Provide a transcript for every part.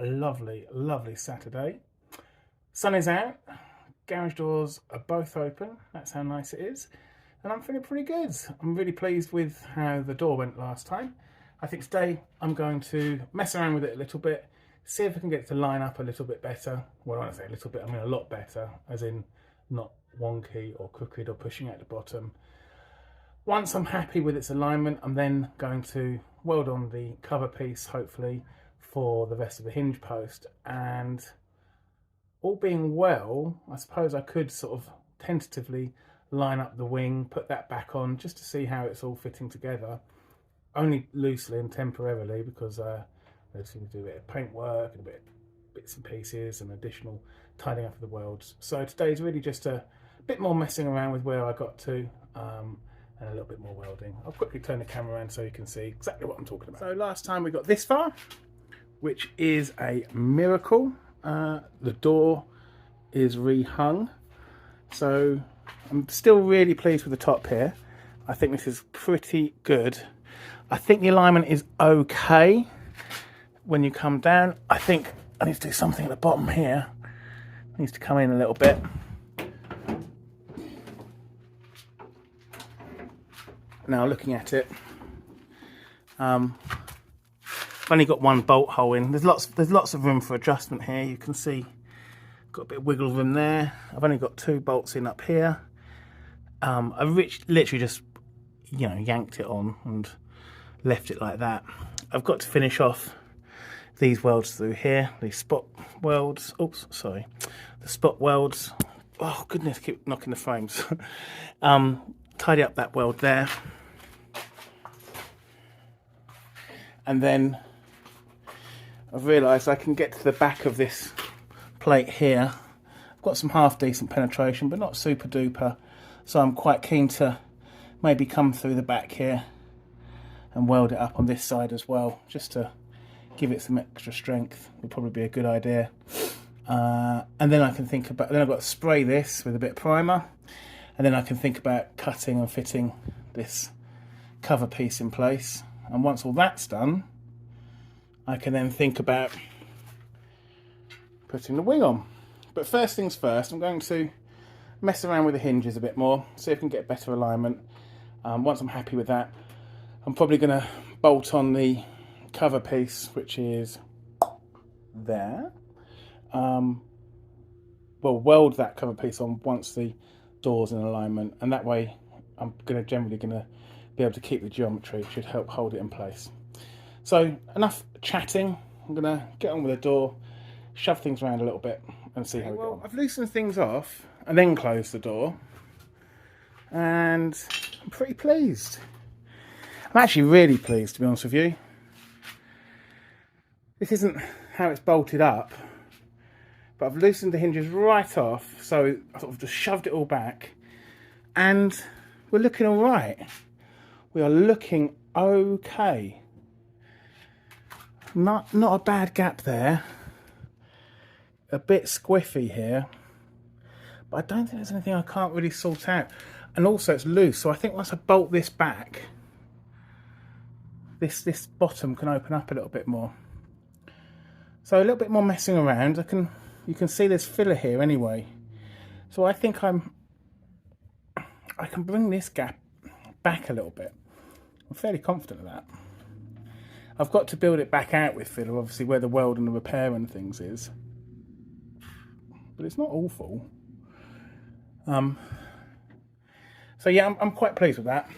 lovely, lovely Saturday. Sun is out, garage doors are both open, that's how nice it is, and I'm feeling pretty good. I'm really pleased with how the door went last time. I think today I'm going to mess around with it a little bit, see if I can get it to line up a little bit better. Well, when I say a little bit, I mean a lot better, as in not wonky or crooked or pushing out the bottom. Once I'm happy with its alignment, I'm then going to weld on the cover piece, hopefully, for the rest of the hinge post. And all being well, I suppose I could sort of tentatively line up the wing, put that back on, just to see how it's all fitting together. Only loosely and temporarily, because I just need to do a bit of paint work and a bit bits and pieces and additional tidying up of the welds. So today's really just a bit more messing around with where I got to, and a little bit more welding. I'll quickly turn the camera around so you can see exactly what I'm talking about. So last time we got this far, which is a miracle. The door is rehung. So I'm still really pleased with the top here. I think this is pretty good. I think the alignment is okay when you come down. I think I need to do something at the bottom here. It needs to come in a little bit. Now looking at it, I've only got one bolt hole in. There's lots of room for adjustment here. You can see got a bit of wiggle room there. I've only got 2 bolts in up here. I literally just yanked it on and left it like that. I've got to finish off these welds through here, these spot welds. Oops, sorry, the spot welds. Oh goodness, keep knocking the frames. Tidy up that weld there. And then I've realised I can get to the back of this plate here. I've got some half decent penetration, but not super duper. So I'm quite keen to maybe come through the back here and weld it up on this side as well, just to give it some extra strength. Would probably be a good idea. And then I can think about, then I've got to spray this with a bit of primer, and then I can think about cutting and fitting this cover piece in place. And once all that's done, I can then think about putting the wing on. But first things first, I'm going to mess around with the hinges a bit more, see if I can get better alignment. Once I'm happy with that, I'm probably going to bolt on the cover piece, which is there. Well, weld that cover piece on once the door's in alignment, and that way I'm generally going to be able to keep the geometry. It should help hold it in place. So enough chatting, I'm going to get on with the door, shove things around a little bit and see how we go on. I've loosened things off and then closed the door, and I'm pretty pleased. I'm actually really pleased, to be honest with you. This isn't how it's bolted up, but I've loosened the hinges right off, so I sort of just shoved it all back, and we're looking all right. We are looking okay. Not a bad gap there. A bit squiffy here, but I don't think there's anything I can't really sort out. And also it's loose, so I think once I bolt this back, this bottom can open up a little bit more. So a little bit more messing around. You can see there's filler here anyway. So I think I can bring this gap back a little bit. I'm fairly confident of that. I've got to build it back out with filler, obviously where the weld and the repair and things is. But it's not awful. So yeah, I'm quite pleased with that.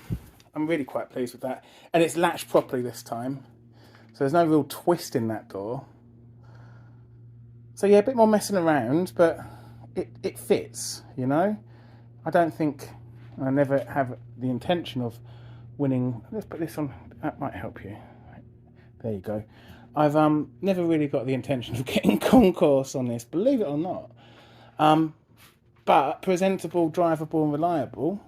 I'm really quite pleased with that. And it's latched properly this time. So there's no real twist in that door. So yeah, a bit more messing around, but it fits, you know. I don't think, I never have the intention of winning. Let's put this on, that might help you. There you go. I've never really got the intention of getting concourse on this, believe it or not. But presentable, drivable and reliable.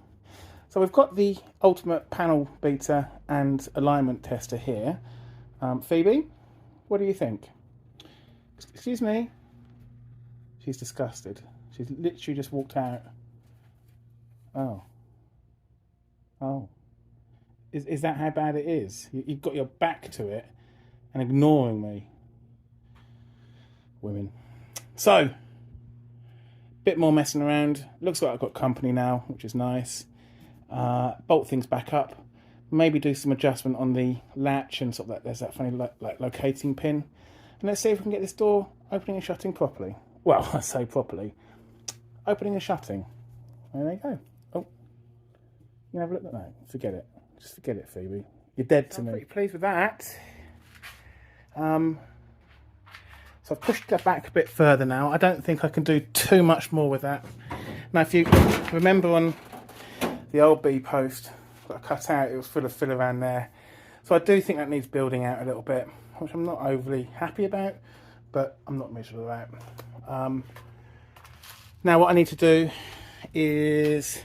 So we've got the ultimate panel beater and alignment tester here. Phoebe, what do you think? Excuse me. She's disgusted. She's literally just walked out. Oh. Is that how bad it is? You've got your back to it and ignoring me. Women. So, bit more messing around. Looks like I've got company now, which is nice. Bolt things back up. Maybe do some adjustment on the latch and sort of that. There's that funny like locating pin. And let's see if we can get this door opening and shutting properly. Well, I say properly. Opening and shutting. There you go. Oh, you can have a look at that. Forget it. Just forget it, Phoebe. You're dead to me. I'm pretty pleased with that. So I've pushed that back a bit further now. I don't think I can do too much more with that. Now, if you remember on the old B post that I cut out, it was full of fill around there. So I do think that needs building out a little bit, which I'm not overly happy about, but I'm not miserable about. Now what I need to do is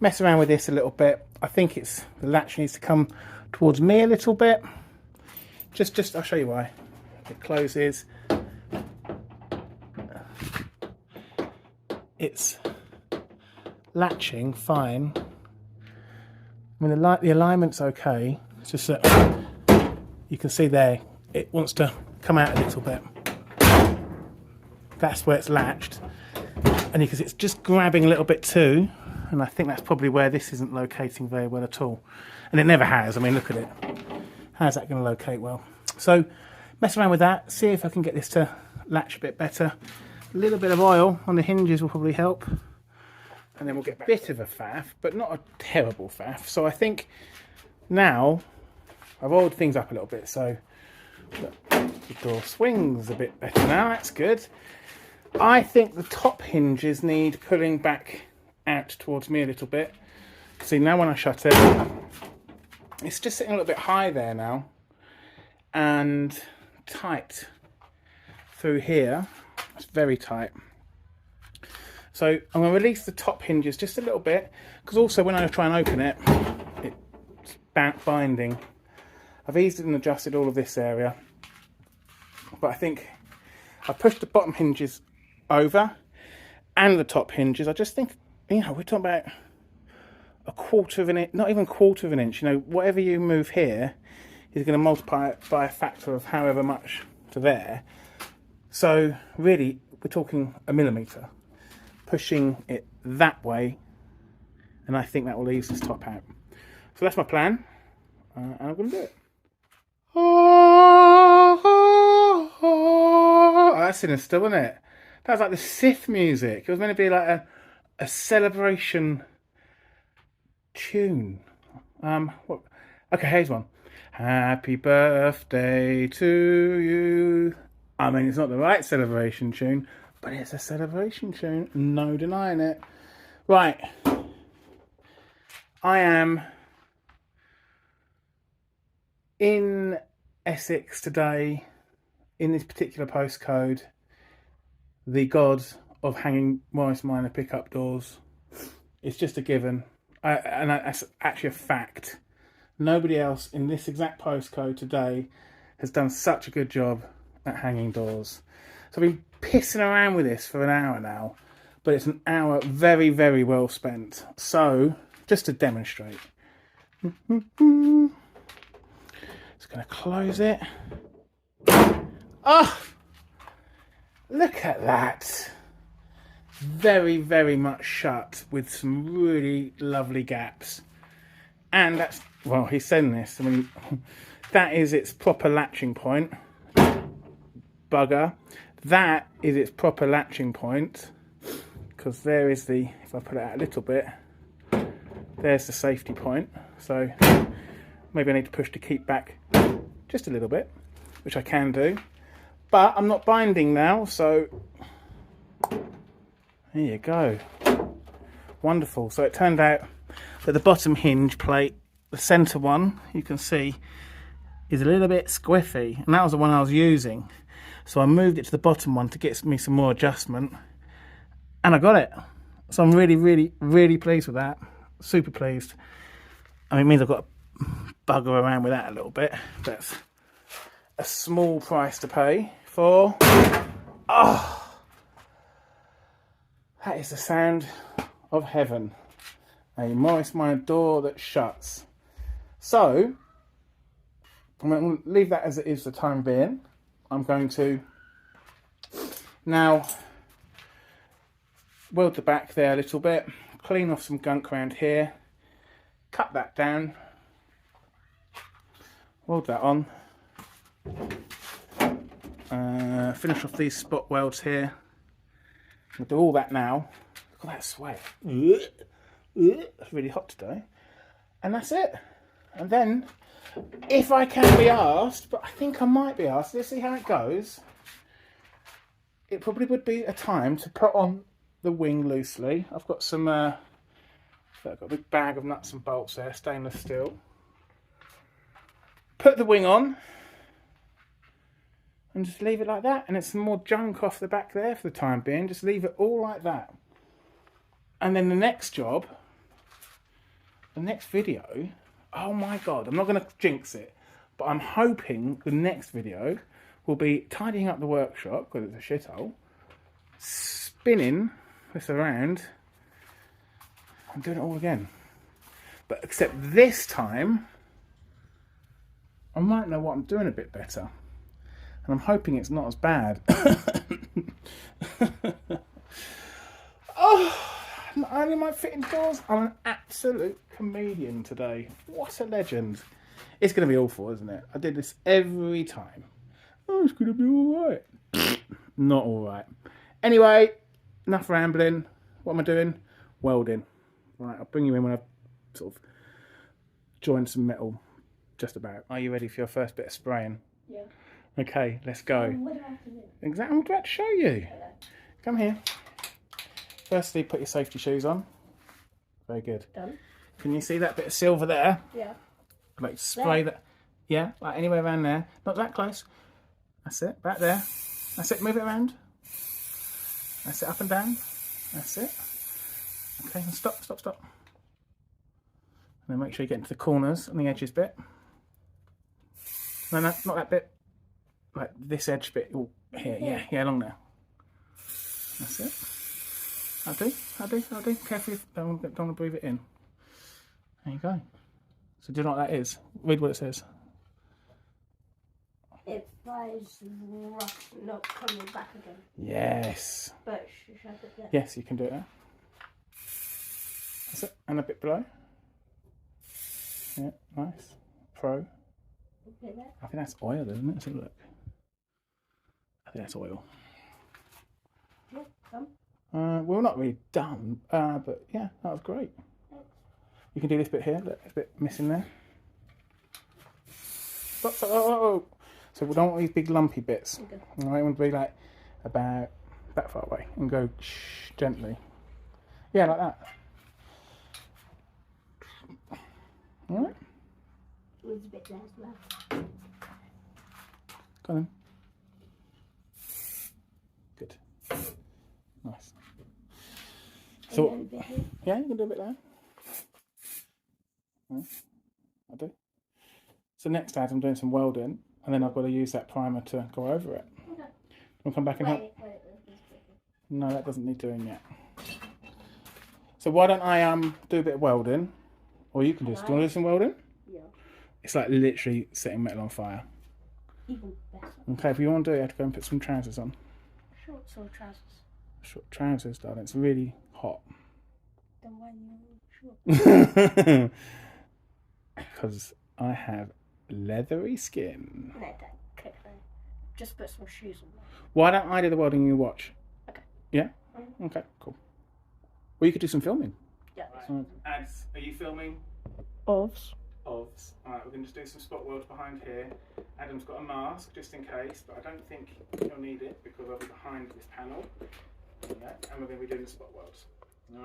mess around with this a little bit. I think it's the latch needs to come towards me a little bit. Just I'll show you why. It closes. It's latching fine. I mean the alignment's okay. It's just that you can see there it wants to come out a little bit. That's where it's latched, and you can see it's just grabbing a little bit too. And I think that's probably where this isn't locating very well at all. And it never has. I mean, look at it. How's that going to locate well? So, mess around with that. See if I can get this to latch a bit better. A little bit of oil on the hinges will probably help. And then we'll get back. A bit of a faff, but not a terrible faff. So I think now I've oiled things up a little bit. So the door swings a bit better now. That's good. I think the top hinges need pulling back out towards me a little bit. See, now when I shut it, it's just sitting a little bit high there now and tight through here. It's very tight. So I'm going to release the top hinges just a little bit, because also when I try and open it, it's binding. I've eased and adjusted all of this area, but I think I pushed the bottom hinges over and the top hinges. I just think, you know, we're talking about a quarter of an inch, not even quarter of an inch. You know, whatever you move here is going to multiply it by a factor of however much to there. So really, we're talking a millimetre. Pushing it that way, and I think that will ease this top out. So that's my plan, and I'm going to do it. Oh, that's sinister, wasn't it? That was like the Sith music. It was meant to be like a celebration tune. What? Okay, here's one. Happy birthday to you. I mean, it's not the right celebration tune, but it's a celebration tune. No denying it. Right. I am in Essex today, in this particular postcode, the god of hanging Morris Minor pickup doors. It's just a given. And that's actually a fact. Nobody else in this exact postcode today has done such a good job at hanging doors. So I've been pissing around with this for an hour now, but it's an hour very, very well spent. So, just to demonstrate. Just going to close it. Oh! Look at that. Very, very much shut with some really lovely gaps. And that's, well, he's saying this. I mean, that is its proper latching point. Bugger. That is its proper latching point. Because there is the, if I put it out a little bit, there's the safety point. So maybe I need to push the keep back just a little bit, which I can do. But I'm not binding now, so there you go. Wonderful. So it turned out that the bottom hinge plate, the centre one, you can see, is a little bit squiffy. And that was the one I was using. So I moved it to the bottom one to get me some more adjustment. And I got it. So I'm really, really, really pleased with that. Super pleased. I mean, it means I've got to bugger around with that a little bit. That's a small price to pay for. Oh, that is the sound of heaven. A Morris Minor door that shuts. So I'm going to leave that as it is for the time being. I'm going to Now, weld the back there a little bit, clean off some gunk around here, cut that down, weld that on, finish off these spot welds here. I'll do all that now. Look at that sweat. It's really hot today. And that's it. And then, if I can be asked, but I think I might be asked, let's see how it goes. It probably would be a time to put on the wing loosely. I've got some, I've got a big bag of nuts and bolts there, stainless steel. Put the wing on and just leave it like that. And it's some more junk off the back there for the time being. Just leave it all like that. And then the next job, the next video, oh my God, I'm not going to jinx it, but I'm hoping the next video will be tidying up the workshop, because it's a shithole, spinning this around and doing it all again. But except this time, I might know what I'm doing a bit better. And I'm hoping it's not as bad. Oh, not only am I fitting doors, I'm an absolute comedian today. What a legend. It's going to be awful, isn't it? I did this every time. Oh, it's going to be alright. Not alright. Anyway, enough rambling. What am I doing? Welding. Right, I'll bring you in when I've sort of joined some metal. Just about. Are you ready for your first bit of spraying? Yeah. Okay, let's go. What do I have to do? Exactly, I'm about to show you. Okay. Come here. Firstly, put your safety shoes on. Very good. Done. Can you see that bit of silver there? Yeah. Like spray that. Yeah, like anywhere around there. Not that close. That's it. Back there. That's it. Move it around. That's it. Up and down. That's it. Okay, and stop, stop, stop. And then make sure you get into the corners and the edges bit. No, no, not that bit. Like this edge bit. Oh, here, yeah, yeah, along there. That's it. I'll do. Carefully, don't want to breathe it in. There you go. So do you know what that is? Read what it says. If it's rough, not coming back again. Yes. But should I put that? Yes, you can do it now. That's it. And a bit below. Yeah, nice. Pro. Okay, there. I think that's oil, isn't it? Let's have a look. I think that's oil. Yeah, done. Well, not really done, but yeah, that was great. Thanks. You can do this bit here. Look, there's a bit missing there. Stop, stop, oh. So we don't want these big lumpy bits. Okay. All right, we want to be like about that far away and go gently. Yeah, like that. All right. There's a bit there as well. Go on. Good. Nice. So, And then a bit here. yeah, you can do a bit there. Yeah, I do. So next time I'm doing some welding, and then I've got to use that primer to go over it. Okay. We'll come back and help. Wait. No, that doesn't need doing yet. So why don't I do a bit of welding, or you can do. Do you want to do some welding? Yeah. It's like literally setting metal on fire. Even better. Okay, if you want to do it, you have to go and put some trousers on. Shorts or trousers? Short trousers, darling. It's really hot. Then why are you short? Because I have leathery skin. No, don't click there. Just put some shoes on there. Why don't I do the welding and you watch? Okay. Yeah? Okay, cool. Well, you could do some filming. Yeah. Ads, are you filming? Ovs. Ovs. Alright, we're going to just do some spot welds behind here. Adam's got a mask just in case, but I don't think he'll need it because I'll be behind this panel. Yeah, and we're going to be doing the spot welds.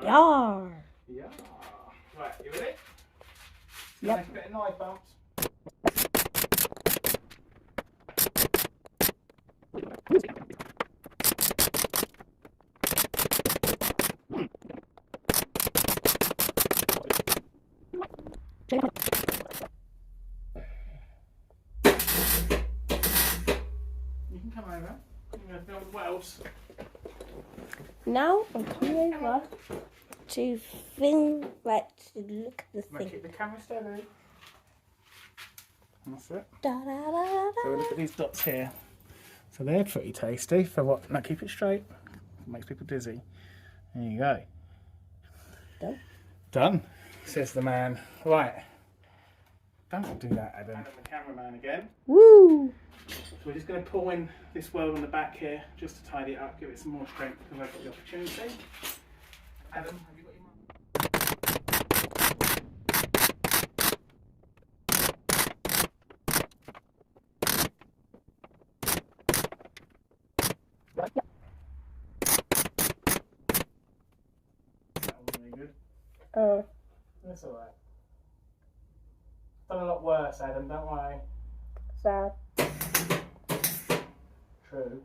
All right? Yeah. Yeah. Right, you ready? Yep. Make a bit of noise bumps. You can come over. I'm going to film the welds. Now I'm coming over to film, like, to look at the Right, thing. keep the camera steady. That's it. Da, da, da, da, So we look at these dots here. So they're pretty tasty for what? Now keep it straight. It makes people dizzy. There you go. Done. Done, says the man. Right. Don't do that, Adam. Adam, the cameraman again. Woo! So we're just going to pull in this weld on the back here just to tidy it up, give it some more strength because I've got the opportunity. Adam, have you got your That was really good. Oh. That's alright. Done a lot worse, Adam, don't worry. Sad. True.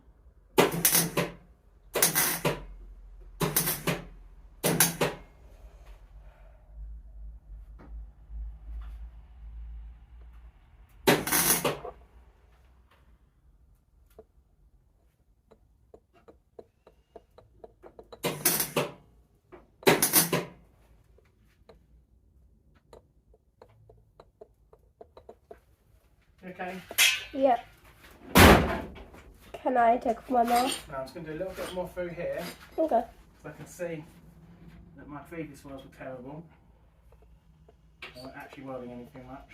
Okay. Yep. Can I take off my mask? Now I'm just going to do a little bit more through here Okay. so I can see that my previous ones were terrible. I wasn't actually welding anything much.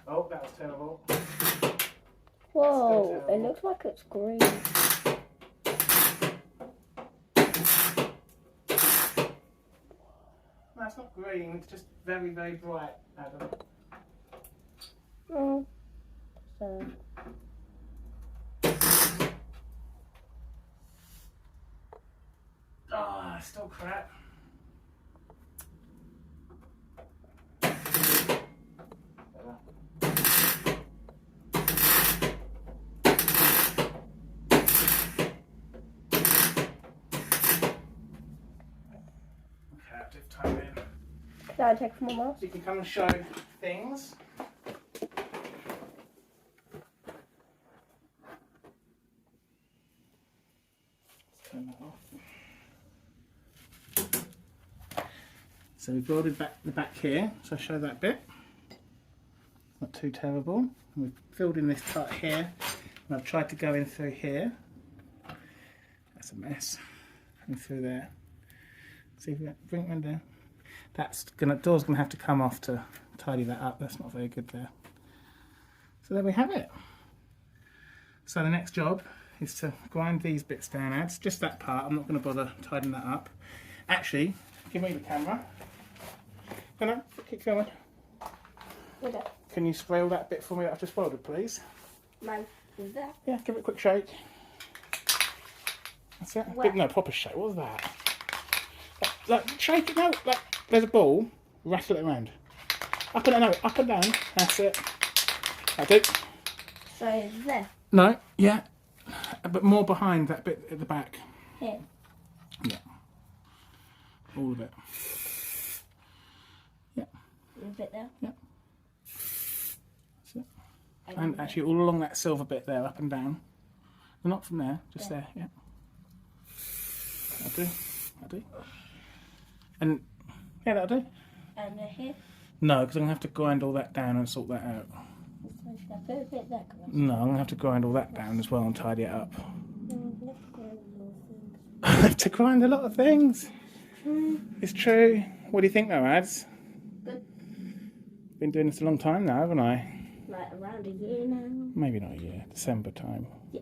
Oh, that was terrible. Whoa, terrible. it looks like it's green. No, it's not green, it's just very, very bright, Adam. Oh. So. Ah, still crap. Time in. Can I take off my mask? So you can come and show things. Turn that off. So we've welded back the back here, so I'll show that bit. Not too terrible. And we've filled in this part here, and I've tried to go in through here. That's a mess. And through there. See if we bring one down. Door's gonna have to come off to tidy that up. That's not very good there. So there we have it. So the next job is to grind these bits down, Ads. Just that part. I'm not going to bother tidying that up. Actually, give me the camera. No, keep going. Okay. Can you spray all that bit for me that I've just welded, please? Mine is there. Yeah, give it a quick shake. That's it. Where? No, proper shake. What was that? Like, shake it. No, like, there's a ball. Rattle it around. Up and down. No, up and down. That's it. That's it. So it's there. No, yeah. But more behind that bit at the back. Here. Yeah. All of it. Yeah. A bit there. Yeah. That's it. And actually all along that silver bit there, up and down. No, not from there, just there, yeah. That'll do. And, yeah, that'll do. And here. No, because I'm going to have to grind all that down and sort that out. So should I put a bit there? No, I'm going to have to grind all that down as well and tidy it up. I have to grind a lot of things. It's true. What do you think though, Ads? Good. Been doing this a long time now, haven't I? Like around a year now. Maybe not a year. December time. Yeah.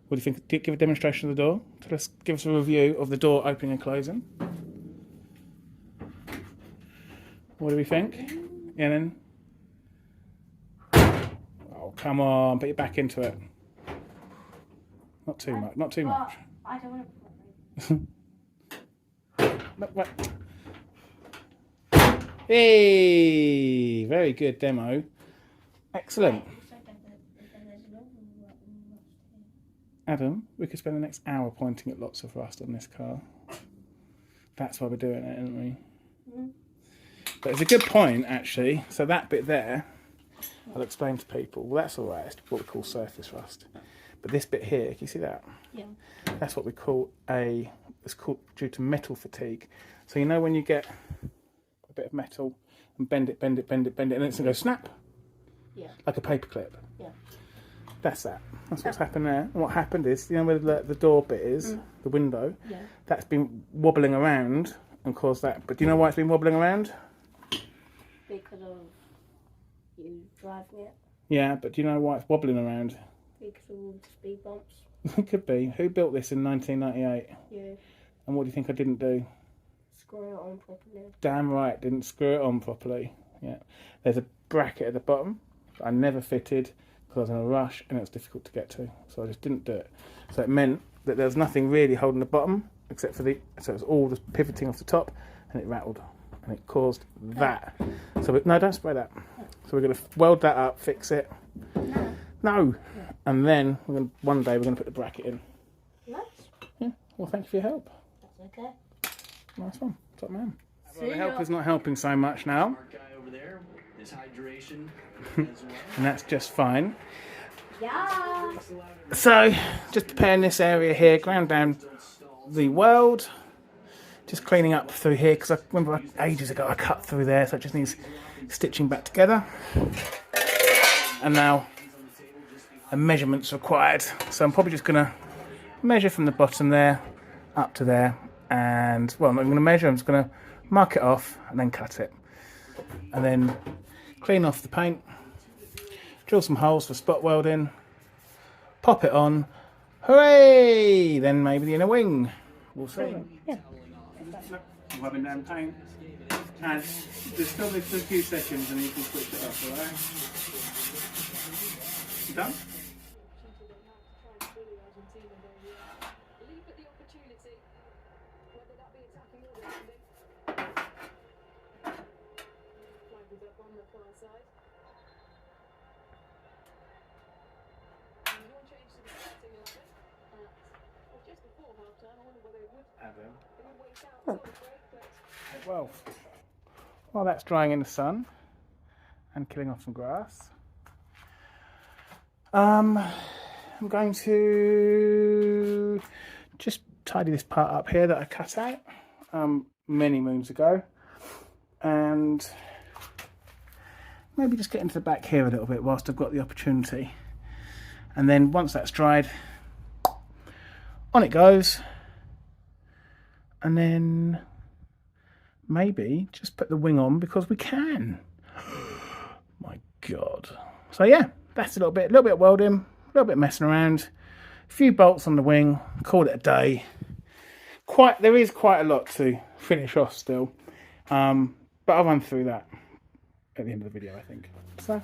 What do you think? Give a demonstration of the door. Give us a review of the door opening and closing. What do we think? And then... Oh, come on. Put your back into it. Not too much. Not too much. I don't want to put it. Look, what? Hey! Very good demo. Excellent. Adam, we could spend the next hour pointing at lots of rust on this car. That's why we're doing it, aren't we? Mm. But it's a good point, actually. So that bit there, I'll explain to people. Well, that's all right. It's what we call surface rust. But this bit here, can you see that? Yeah. That's what we call it's called due to metal fatigue. So you know when you get a bit of metal and bend it, and then it's going to go snap? Yeah. Like a paper clip. Yeah. That's that. That's what's happened there. And what happened is, you know where the door bit is, the window, Yeah. that's been wobbling around and caused that. But do you know why it's been wobbling around? Because of you driving it. Yeah, but do you know why it's wobbling around? Because of all the speed bumps. It could be. Who built this in 1998? Yeah. And what do you think I didn't do? Screw it on properly. Damn right, didn't screw it on properly. Yeah. There's a bracket at the bottom that I never fitted because I was in a rush and it was difficult to get to. So I just didn't do it. So it meant that there was nothing really holding the bottom except for so it was all just pivoting off the top and it rattled and it caused that. So no, don't spray that. So we're going to weld that up, fix it. No. And then one day we're going to put the bracket in. Nice. Yeah. Well, thank you for your help. That's okay. Nice one. Top man. Well, the helper's not helping so much now. Guy over there, his hydration as well. And that's just fine. Yeah. So, just preparing this area here, ground down the weld. Just cleaning up through here, because I remember ages ago I cut through there, so it just needs stitching back together. And now, a measurement's required. So I'm probably just going to measure from the bottom there, up to there. And, well, I'm not even going to measure, I'm just going to mark it off and then cut it. And then clean off the paint, drill some holes for spot welding, pop it on, hooray! Then maybe the inner wing. We'll see. Yeah. Rubbing down paint. And just fill this for a few seconds and you can switch it off, alright? You done? Well, while that's drying in the sun and killing off some grass, I'm going to just tidy this part up here that I cut out many moons ago, and maybe just get into the back here a little bit whilst I've got the opportunity. And then once that's dried, on it goes, and then maybe just put the wing on because we can. My God. So yeah, that's a little bit of welding, a little bit messing around, a few bolts on the wing, call it a day. There is quite a lot to finish off still, but I'll run through that at the end of the video, I think. So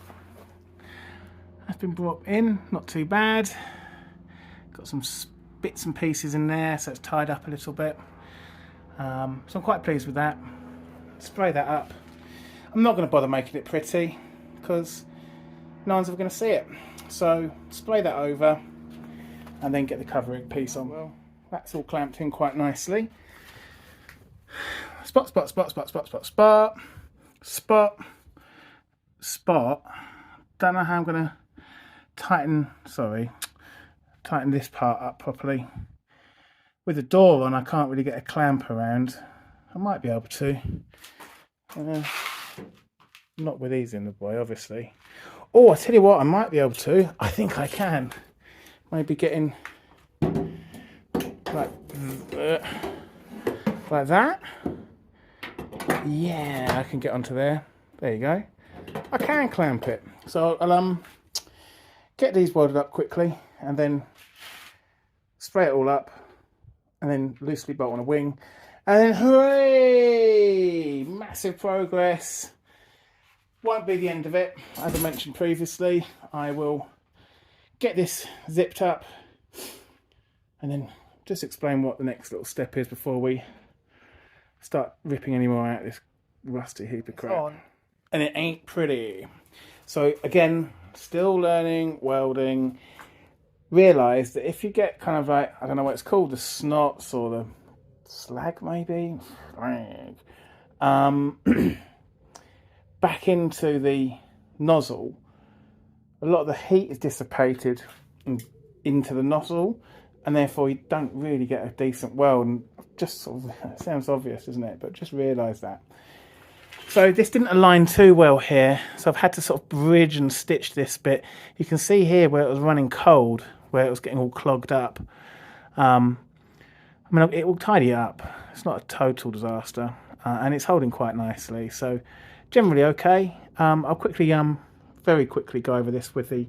that's been brought in, not too bad. Got some bits and pieces in there, so it's tied up a little bit. So I'm quite pleased with that. Spray that up. I'm not going to bother making it pretty because no one's ever going to see it. So spray that over and then get the covering piece on. Well, that's all clamped in quite nicely. Spot, spot, spot, spot, spot, spot, spot, spot, spot. Don't know how I'm going to tighten this part up properly. With the door on, I can't really get a clamp around. I might be able to. Not with these in the way, obviously. Oh, I tell you what, I might be able to. I think I can. Maybe getting like that. Yeah, I can get onto there. There you go. I can clamp it. So I'll get these welded up quickly and then spray it all up. And then loosely bolt on a wing, and then hooray! Massive progress. Won't be the end of it. As I mentioned previously, I will get this zipped up and then just explain what the next little step is before we start ripping any more out of this rusty heap of crap. And it ain't pretty. So again, still learning welding. Realise that if you get kind of like, I don't know what it's called, the snots or the slag maybe, back into the nozzle, a lot of the heat is dissipated into the nozzle and therefore you don't really get a decent weld. And just sort of, it sounds obvious, isn't it? But just realise that. So this didn't align too well here, so I've had to sort of bridge and stitch this bit. You can see here where it was running cold, where it was getting all clogged up. I mean, it will tidy up. It's not a total disaster, and it's holding quite nicely, so generally okay. I'll quickly, very quickly go over this with the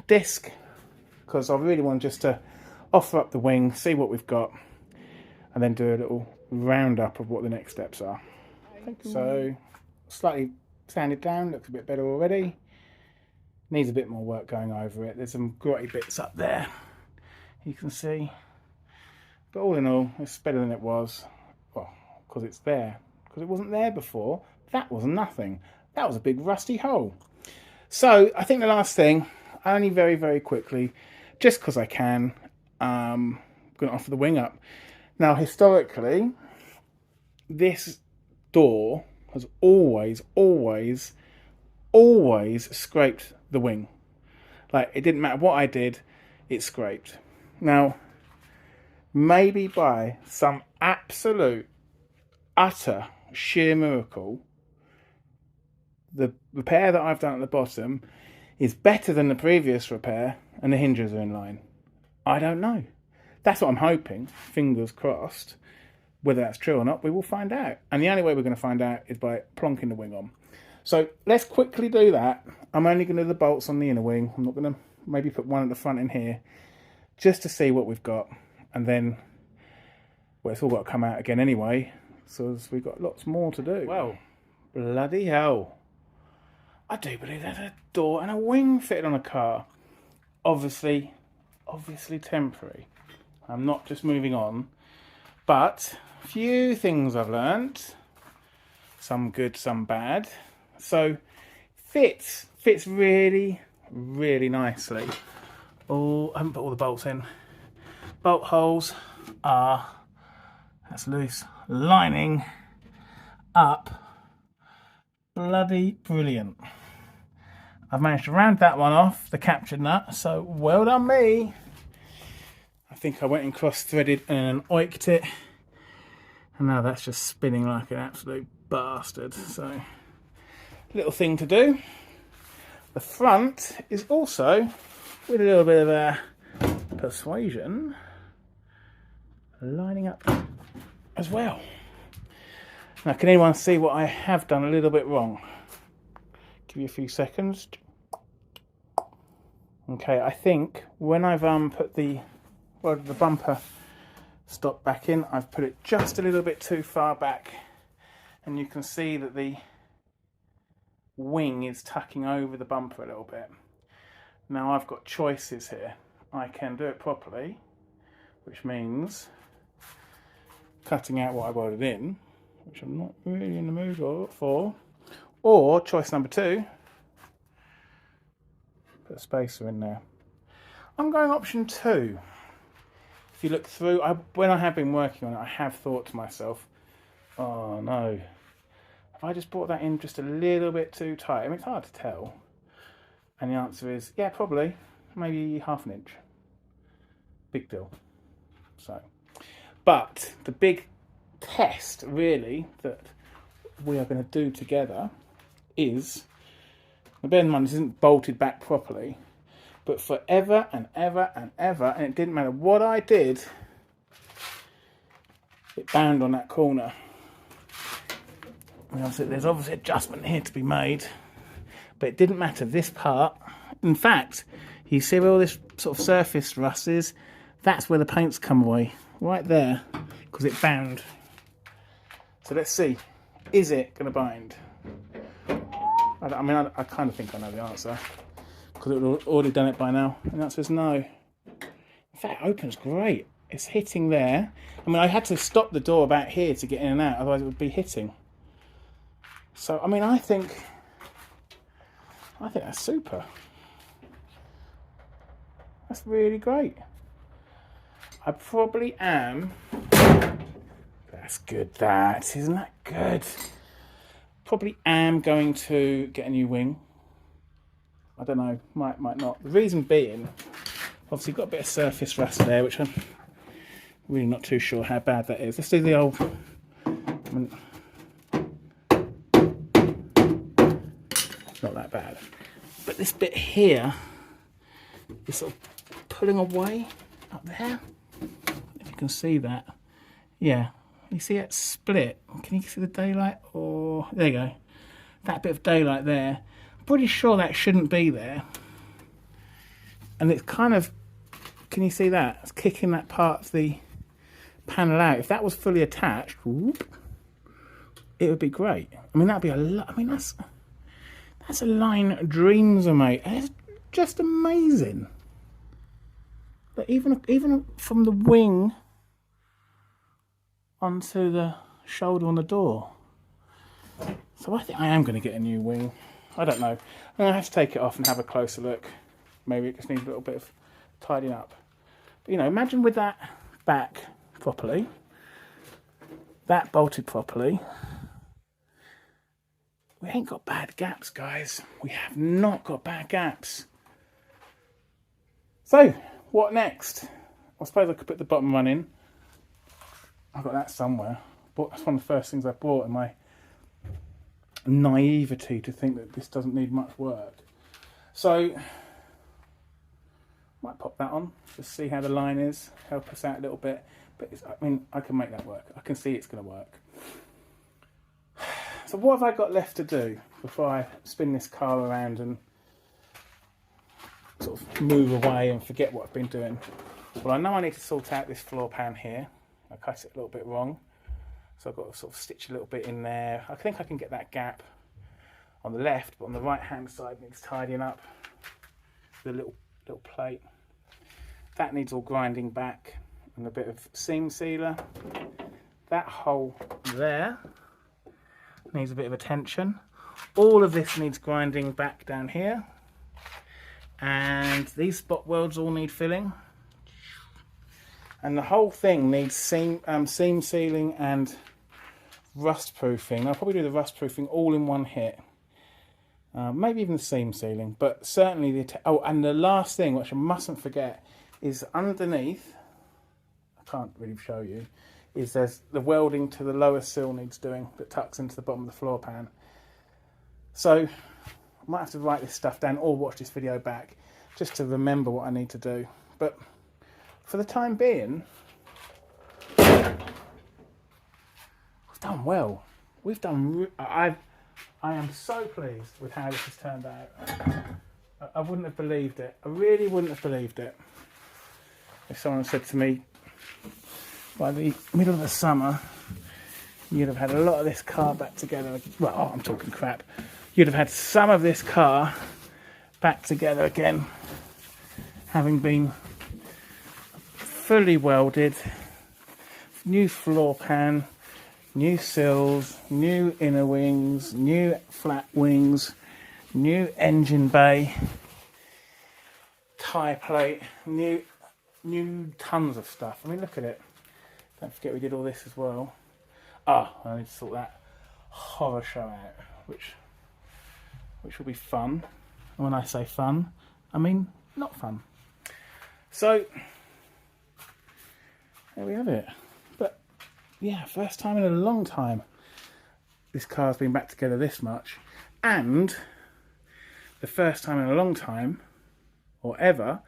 disc, because I really want just to offer up the wing, see what we've got, and then do a little roundup of what the next steps are. So, slightly sanded down, looks a bit better already. Needs a bit more work going over it. There's some grotty bits up there, you can see. But all in all, it's better than it was. Well, because it's there. Because it wasn't there before. That was nothing. That was a big rusty hole. So, I think the last thing, only very, very quickly, just because I can, I'm going to offer the wing up. Now, historically, this door has always scraped the wing. Like, it didn't matter what I did, it scraped. Now, maybe by some absolute, utter, sheer miracle, the repair that I've done at the bottom is better than the previous repair and the hinges are in line. I don't know. That's what I'm hoping, fingers crossed. Whether that's true or not, we will find out. And the only way we're going to find out is by plonking the wing on. So let's quickly do that. I'm only going to do the bolts on the inner wing. I'm not going to maybe put one at the front in here, just to see what we've got. And then, well, it's all got to come out again anyway. So we've got lots more to do. Well, bloody hell. I do believe there's a door and a wing fitted on a car. Obviously temporary. I'm not just moving on. But few things I've learnt, some good, some bad. So fits really, really nicely. I haven't put all the bolts in. Bolt holes are, that's loose, lining up. Bloody brilliant. I've managed to round that one off, the captured nut, so well done me. I think I went and cross-threaded and oiked it. And now that's just spinning like an absolute bastard. So, little thing to do. The front is also, with a little bit of persuasion, lining up as well. Now, can anyone see what I have done a little bit wrong? Give you a few seconds. Okay, I think when I've put the bumper stop back in, I've put it just a little bit too far back, and you can see that the wing is tucking over the bumper a little bit. Now I've got choices here. I can do it properly, which means cutting out what I welded in, which I'm not really in the mood for, or choice number 2, put a spacer in there. I'm going option 2. If you look through, when I have been working on it, I have thought to myself, oh no, have I just brought that in just a little bit too tight? I mean, it's hard to tell. And the answer is, yeah, probably, maybe ½ inch. Big deal. So, but the big test, really, that we are going to do together is, bear in mind, this isn't bolted back properly, but forever and ever and ever, and it didn't matter what I did, it bound on that corner. There's obviously adjustment here to be made, but it didn't matter. This part, in fact, you see where all this sort of surface rust is? That's where the paint's come away, right there, because it bound. So let's see, is it going to bind? I mean, I kind of think I know the answer, because it would have already done it by now. And the answer is no. In fact, it opens great. It's hitting there. I mean, I had to stop the door about here to get in and out, otherwise it would be hitting. So, I mean, I think that's super. That's really great. I probably am. That's good, that. Isn't that good? Probably am going to get a new wing. I don't know, might not. The reason being, obviously got a bit of surface rust there, which I'm really not too sure how bad that is. Let's do the old, not that bad. But this bit here is sort of pulling away up there. If you can see that. Yeah. You see it split? Can you see the daylight? Or there you go. That bit of daylight there. I'm pretty sure that shouldn't be there. And it's kind of, can you see that? It's kicking that part of the panel out. If that was fully attached, whoop, it would be great. I mean, that'd be a lot. I mean, that's a line dreams are made. It's just amazing. But even from the wing onto the shoulder on the door. So I think I am going to get a new wing. I don't know. I'm going to have to take it off and have a closer look. Maybe it just needs a little bit of tidying up. But, you know, imagine with that back properly, that bolted properly. We ain't got bad gaps, guys. We have not got bad gaps. So, what next? I suppose I could put the bottom one in. I've got that somewhere. But that's one of the first things I bought in my naivety to think that this doesn't need much work. So, might pop that on, just see how the line is, help us out a little bit. But I mean, I can make that work. I can see it's going to work. So what have I got left to do before I spin this car around and sort of move away and forget what I've been doing? Well, I know I need to sort out this floor pan here. I cut it a little bit wrong. So I've got to sort of stitch a little bit in there. I think I can get that gap on the left, but on the right hand side needs tidying up. The little plate. That needs all grinding back and a bit of seam sealer. That hole there needs a bit of attention. All of this needs grinding back down here. And these spot welds all need filling. And the whole thing needs seam sealing and rust proofing. I'll probably do the rust proofing all in one hit. Maybe even the seam sealing, but certainly and the last thing, which I mustn't forget, is underneath, I can't really show you, is there's the welding to the lower sill needs doing that tucks into the bottom of the floor pan. So I might have to write this stuff down or watch this video back just to remember what I need to do. But for the time being, we've done well. We've done. I am so pleased with how this has turned out. I wouldn't have believed it. I really wouldn't have believed it if someone said to me by the middle of the summer you'd have had a lot of this car back together. Well, I'm talking crap. You'd have had some of this car back together again, having been fully welded, new floor pan, new sills, new inner wings, new flat wings, new engine bay, tyre plate, new tons of stuff. I mean, look at it. Don't forget we did all this as well. I need to sort that horror show out, which will be fun. And when I say fun, I mean not fun. So there we have it. But yeah, first time in a long time this car's been back together this much, and the first time in a long time, or ever,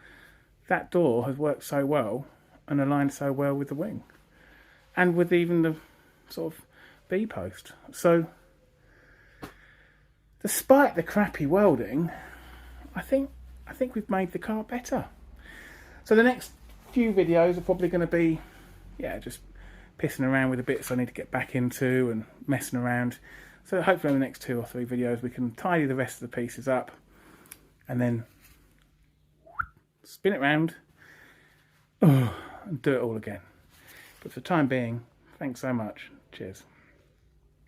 that door has worked so well and aligned so well with the wing and with even the sort of B post. So despite the crappy welding, I think we've made the car better. So the next few videos are probably going to be, yeah, just pissing around with the bits I need to get back into and messing around. So hopefully in the next 2 or 3 videos we can tidy the rest of the pieces up and then spin it round and do it all again. But for the time being, thanks so much. Cheers.